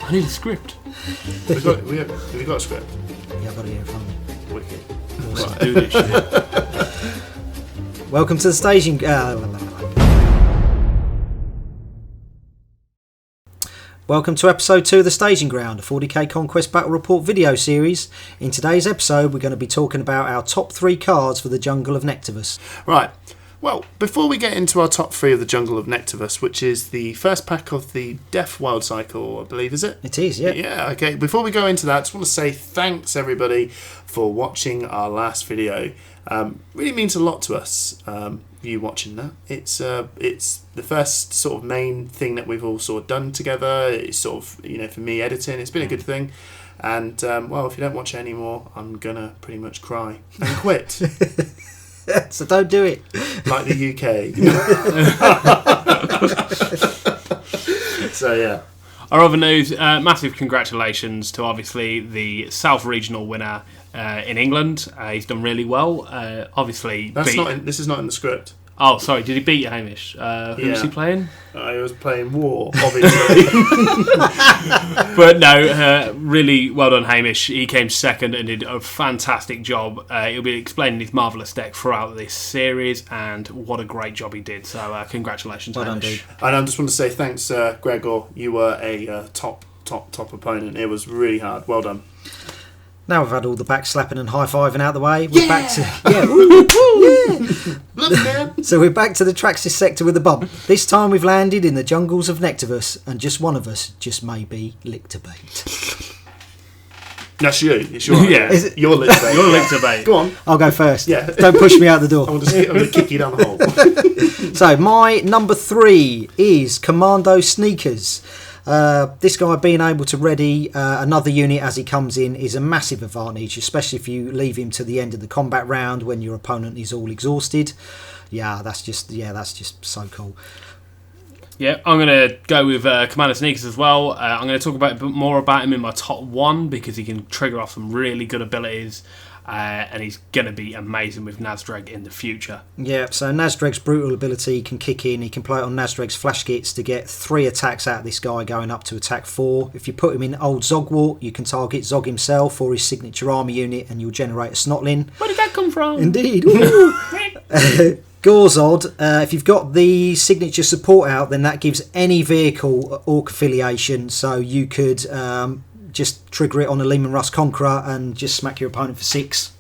I need a script. Have you got a script? Yeah, I've got it here in front of me. Wicked. Let's do this shit. Welcome to the staging. Welcome to episode 2 of the Staging Ground, a 40k Conquest Battle Report video series. In today's episode, we're going to be talking about our top 3 cards for the Jungle of Nectavus. Right. Well, before we get into our top 3 of the Jungle of Nectavus, which is the first pack of the Death Wild Cycle, I believe, is it? It is, yeah. Yeah, okay. Before we go into that, I just want to say thanks, everybody, for watching our last video. Really means a lot to us, you watching that. It's the first sort of main thing that we've all sort of done together. It's sort of, for me, editing. It's been a good thing. And, well, if you don't watch it anymore, I'm going to pretty much cry and quit. So don't do it. Like the UK. So, yeah. Our other news, massive congratulations to obviously the South Regional winner in England. He's done really well. Obviously, this is not in the script. Oh, sorry. Did he beat you, Hamish? Who was he playing? I was playing War, obviously. But no, really well done, Hamish. He came second and did a fantastic job. He'll be explaining his marvellous deck throughout this series, and what a great job he did. So, congratulations, well Hamish. done, dude. And I just want to say thanks, Gregor. You were a top opponent. It was really hard. Well done. Now we've had all the back slapping and high fiving out the way. We're back to Look, man. So we're back to the Traxxas sector with a bump. This time we've landed in the jungles of Nectavus, and just one of us just may be licked to bait. That's you. It's your Yeah. Is it? You're licked to bait. You're licked to bait. Go on. I'll go first. Yeah. Don't push me out the door. I'm going to kick you down the hole. So my number 3 is Commando Sneakers. This guy being able to ready another unit as he comes in is a massive advantage, especially if you leave him to the end of the combat round when your opponent is all exhausted. That's just so cool. Yeah, I'm going to go with Commander Sneakers as well. I'm going to talk a bit more about him in my top 1 because he can trigger off some really good abilities. And he's going to be amazing with Nazdreg in the future. Yeah, so Nazdreg's brutal ability can kick in. He can play it on Nazdreg's flash kits to get 3 attacks out of this guy, going up to attack 4. If you put him in Old Zogwart, you can target Zog himself or his signature army unit, and you'll generate a Snotlin. Where did that come from? Indeed. Gorzod, if you've got the signature support out, then that gives any vehicle Orc affiliation, so you could just trigger it on a Lehman Russ Conqueror and just smack your opponent for 6.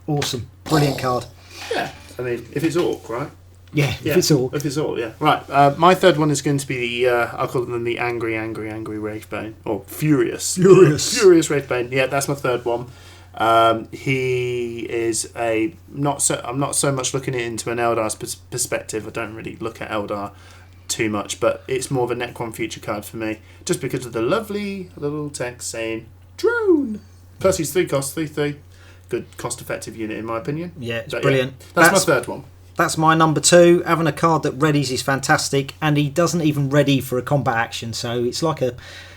Awesome. Brilliant card. Yeah. I mean, if it's Orc, right? Yeah, if it's Orc. If it's Orc, yeah. Right. My third one is going to be the, I'll call them the angry Wraithbane. Or Furious. Furious Wraithbane. Yeah, that's my third one. He is I'm not so much looking into an Eldar's perspective. I don't really look at Eldar too much, but it's more of a Necron future card for me, just because of the lovely little text saying drone. Plus he's 3 cost, 3/3. Good cost effective unit in my opinion. Yeah, it's brilliant. Yeah, that's my third one. That's my number 2. Having a card that readies is fantastic, and he doesn't even ready for a combat action, so it's like a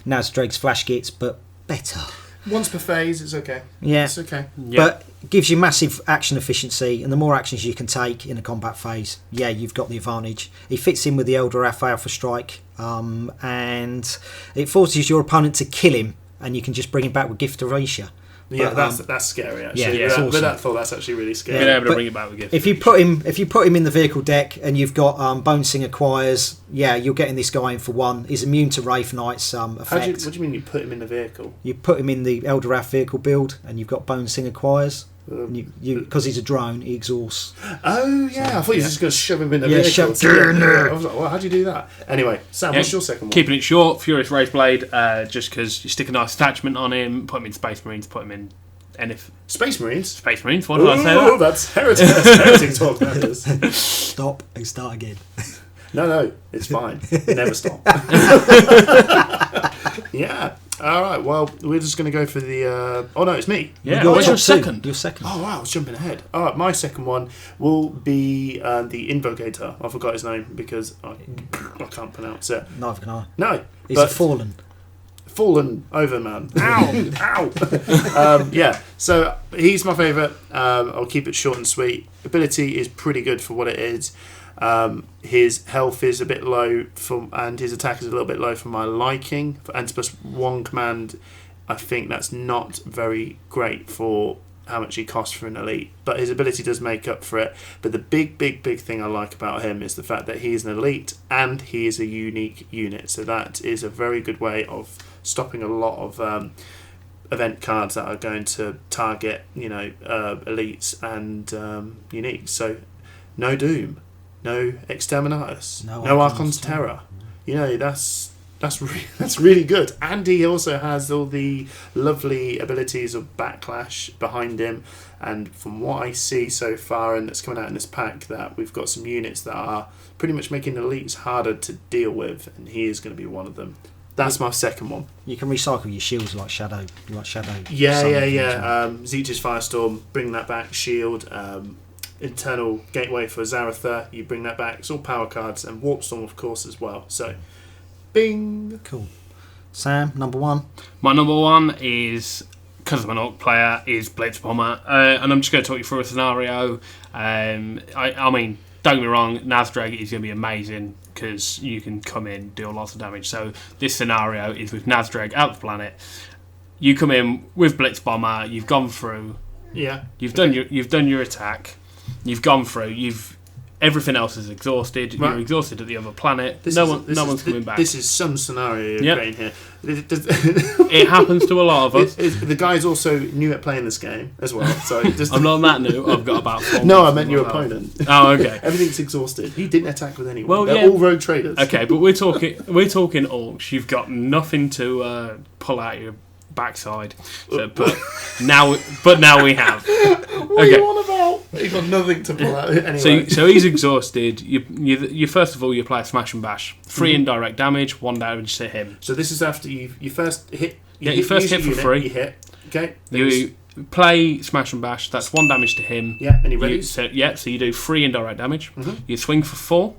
Nazdreg's flash kits, but better. Once per phase, it's okay. Yeah. It's okay. Yeah. But it gives you massive action efficiency, and the more actions you can take in a combat phase, you've got the advantage. He fits in with the Elder Alpha Strike, and it forces your opponent to kill him, and you can just bring him back with Gift of Asia. Yeah, that's scary actually. Yeah, it's awesome. With that thought, that's actually really scary. Being able to bring it back with Gift. If you put him in the vehicle deck and you've got Bone Singer Choirs, you're getting this guy in for 1. He's immune to Wraith Knight's effect. What do you mean you put him in the vehicle? You put him in the Elder Wrath vehicle build, and you've got Bone Singer Choirs. Because he's a drone, he exhausts. Oh yeah, I thought you were just going to shove him in the vehicle. I was like, well, how'd you do that? Anyway, Sam, what's your second one? Keeping it short, Furious Wraithblade, just because you stick a nice attachment on him, put him in Space Marines, put him in Space Marines? Space Marines, what did I say that? Oh, that's heretic talk, that is. Stop and start again. No, it's fine. Never stop. Yeah. All right, well, we're just going to go for the... Oh, no, it's me. Yeah, You're what's your two. second? Your second. Oh, wow, I was jumping ahead. All right, my second one will be the Invocator. I forgot his name because I can't pronounce it. Neither can I. No. He's a fallen. Fallen over man. Ow! Ow! Yeah, so he's my favourite. I'll keep it short and sweet. Ability is pretty good for what it is. His health is a bit low, and his attack is a little bit low for my liking. And plus 1 command, I think that's not very great for how much he costs for an elite, but his ability does make up for it. But the big thing I like about him is the fact that he is an elite and he is a unique unit, so that is a very good way of stopping a lot of event cards that are going to target elites and uniques. So no Doom, no Exterminatus, no Archon's Terror. That's really good. And he also has all the lovely abilities of Backlash behind him. And from what I see so far, and that's coming out in this pack, that we've got some units that are pretty much making elites harder to deal with, and he is going to be one of them. That's my second one. You can recycle your shields like Shadow. Yeah. Zeech's Firestorm, bring that back. Shield. Internal Gateway for Zaratha, you bring that back. It's all power cards, and Warpstorm, of course, as well. So, bing. Cool. Sam, number 1. My number 1 is, because I'm an Orc player, is Blitz Bomber, and I'm just going to talk you through a scenario. I mean, don't get me wrong, Nazdrag is going to be amazing because you can come in, deal lots of damage. So this scenario is with Nazdrag out the planet. You come in with Blitz Bomber. You've gone through. Yeah. You've done your attack. You've gone through. Everything else is exhausted. Right. You're exhausted at the other planet. No one's coming back. This is some scenario you're creating here. It happens to a lot of us. The guy's also new at playing this game as well. So I'm not that new. I've got about 4 No, I meant your opponent. Oh, okay. Everything's exhausted. He didn't attack with anyone. Well, They're all rogue traders. Okay, but we're talking orcs. You've got nothing to pull out your backside. So, but now we have. What are you on about? You've got nothing to pull out anyway. So he's exhausted. You first of all you apply a smash and bash. 3 indirect damage, 1 damage to him. So this is after you first hit. You first hit for unit, 3. You hit. Okay. You play smash and bash. That's 1 damage to him. Yeah, and he ready. So you do 3 indirect damage. You swing for 4.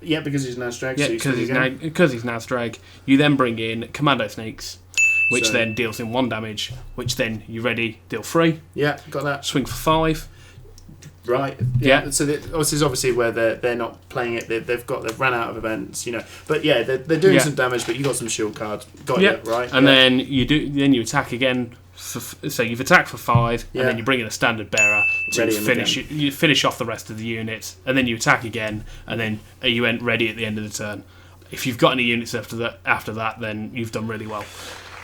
Yeah, because he's Nazdrag. Yeah, because he's Nazdrag. You then bring in Commando Sneaks, which then deals in 1 damage. Which then you ready, deal 3. Yeah, got that. Swing for 5. Right. Yeah. So this is obviously where they're not playing it. They've run out of events, But yeah, they're doing some damage. But you got some shield cards. Got you right. And then you attack again. So you've attacked for 5, and then you bring in a standard bearer to you finish off the rest of the units, and then you attack again, and then you end ready at the end of the turn. If you've got any units after that, then you've done really well.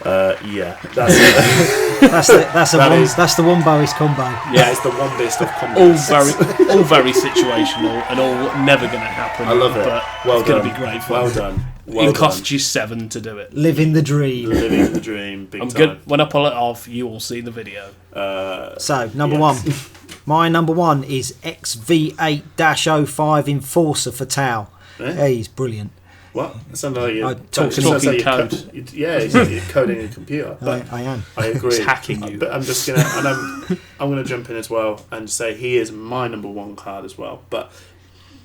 Yeah, that's the one Boris combo. Yeah, it's the one best of combos. all very situational and all never going to happen. I love it. But it's going to be great fun. Well done. It costs you 7 to do it. Living the dream. Big I'm time. good. When I pull it off, you will see the video. So number 1. My number 1 is XV8-05 Enforcer for Tau. He's brilliant. What? That sounded like you're talking code. You're coding a computer. But I am. I agree. He's hacking you. But I'm just gonna, I'm gonna jump in as well and say he is my number 1 card as well. But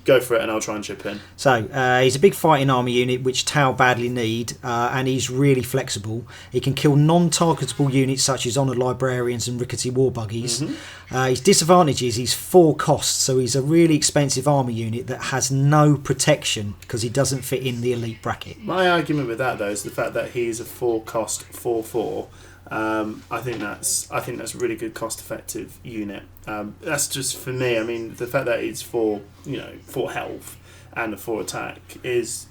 go for it, and I'll try and chip in. So he's a big fighting army unit, which Tau badly need, and he's really flexible. He can kill non-targetable units such as honoured librarians and rickety war buggies. His disadvantage is he's 4 costs, so he's a really expensive army unit that has no protection because he doesn't fit in the elite bracket. My argument with that though is the fact that he's a 4 cost 4/4. I think that's a really good cost-effective unit. That's just for me. I mean, the fact that it's for 4 health and a 4 attack is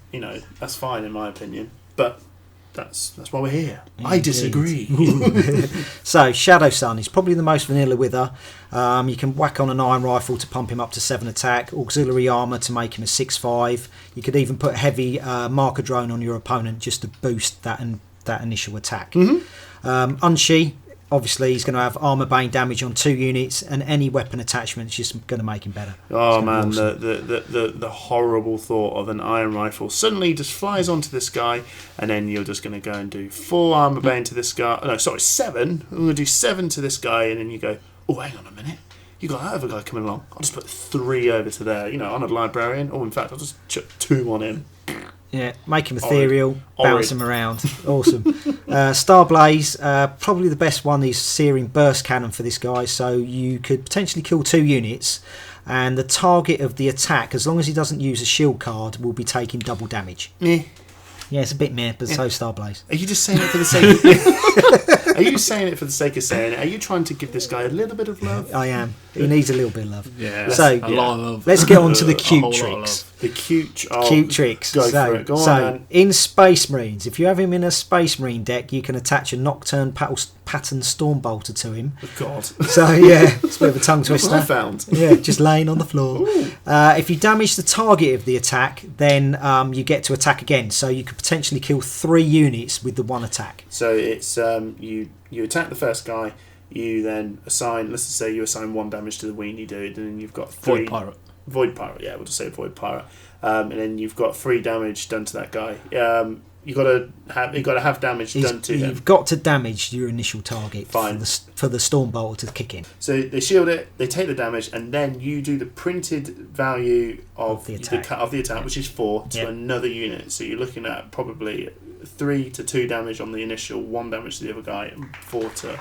that's fine in my opinion. But that's why we're here. Indeed. I disagree. So Shadow Sun is probably the most vanilla with her. You can whack on an iron rifle to pump him up to 7 attack, auxiliary armour to make him a 6/5. You could even put a heavy marker drone on your opponent just to boost that initial attack. Unshi, obviously, he's going to have armour bane damage on 2 units, and any weapon attachment is just going to make him better. Oh man, awesome. the horrible thought of an iron rifle suddenly just flies onto this guy, and then you're just going to go and do 4 armour bane to this guy. No, sorry, 7. I'm going to do 7 to this guy, and then you go, oh, hang on a minute. You got that other guy coming along. I'll just put 3 over to there. Honoured librarian. Or in fact, I'll just chuck 2 on him. Yeah, make him ethereal, bounce him around. Awesome. Starblaze, probably the best one is Searing Burst Cannon for this guy, so you could potentially kill 2 units. and the target of the attack, as long as he doesn't use a shield card, will be taking double damage. Yeah, it's a bit meh, but so Starblaze. Are you just saying it for the sake of... Are you saying it for the sake of saying it? Are you trying to give this guy a little bit of love? I am. He needs a little bit of love. Yeah, so, a lot of love. Let's get on to the cute tricks. The cute... Cute tricks. Go for it. Go on, man. In Space Marines, if you have him in a Space Marine deck, you can attach a Nocturne Pattern Stormbolter to him. Oh, God. So, yeah, it's a bit of a tongue twister. That's what I found. Yeah, just laying on the floor. If you damage the target of the attack, then you get to attack again. So you could potentially kill 3 units with the one attack. So it's you attack the first guy, you then assign, let's just say you assign 1 damage to the weenie dude, and then you've got 3... Void Pirate, yeah, we'll just say Void Pirate. And then you've got 3 damage done to that guy. You've got to have damage done to him. You've got to damage your initial target Fine. for the Stormbolter to kick in. So they shield it, they take the damage, and then you do the printed value of the attack, which is 4, to another unit. So you're looking at probably 3 to 2 damage on the initial, 1 damage to the other guy, and 4 to...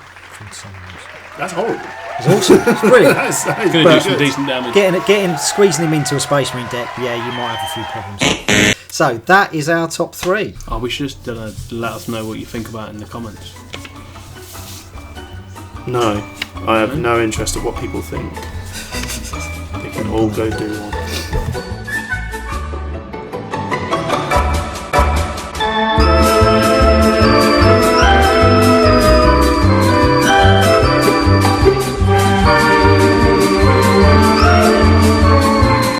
That's horrible. It's awesome. It's brilliant. that is Going to do some decent damage. Squeezing him into a Space Marine deck, yeah, you might have a few problems. So that is our top 3. Oh, we should just let us know what you think about it in the comments. No, I have no interest in what people think. They can all go do one.